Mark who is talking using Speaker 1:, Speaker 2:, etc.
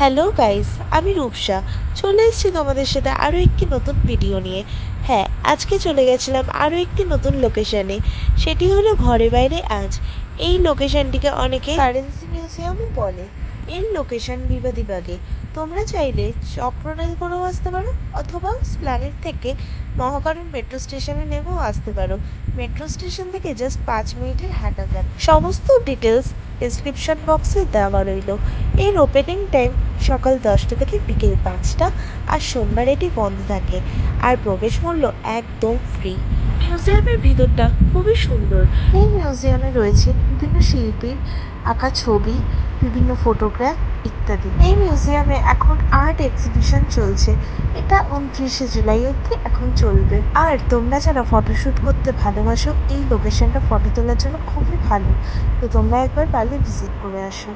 Speaker 1: Hello guys, আমি রূপসা। চলে এসেছি তোমাদের সাথে আরও একটি নতুন ভিডিও নিয়ে। হ্যাঁ, আজকে চলে গেছিলাম আরও একটি নতুন লোকেশনে। সেটি হলো ঘরে বাইরে আজ। এই লোকেশনটিকে অনেকে কারেন্সি মিউজিয়ামও বলে। এর লোকেশন বিবাদীবাগে। তোমরা চাইলে চক্ররাজ করেও আসতে পারো, অথবা স্প্ল্যানেড থেকে মহাকারণ মেট্রো স্টেশনে নেমেও আসতে পারো। মেট্রো স্টেশন থেকে জাস্ট 5 মিনিটের হাঁটা যায়। সমস্ত ডিটেলস ডিসক্রিপশন বক্সে দেওয়া রইল। এর ওপেনিং টাইম সকাল 10টা থেকে বিকেল 5টা, আর সোমবার এটি বন্ধ থাকে। আর প্রবেশ মূল্য একদম ফ্রি। মিউজিয়ামের ভিতরটা খুবই সুন্দর। এই মিউজিয়ামে রয়েছে বিভিন্ন শিল্পীর আঁকা ছবি, বিভিন্ন ফটোগ্রাফ ইত্যাদি। এই মিউজিয়ামে এখন আর্ট এক্সিবিশন চলছে। এটা 29শে জুলাই অবধি এখন চলবে। আর তোমরা যারা ফটোশ্যুট করতে ভালোবাসো, এই লোকেশনটা ফটো তোলার জন্য খুবই ভালো। তো তোমরা একবার পারলে ভিজিট করে আসো।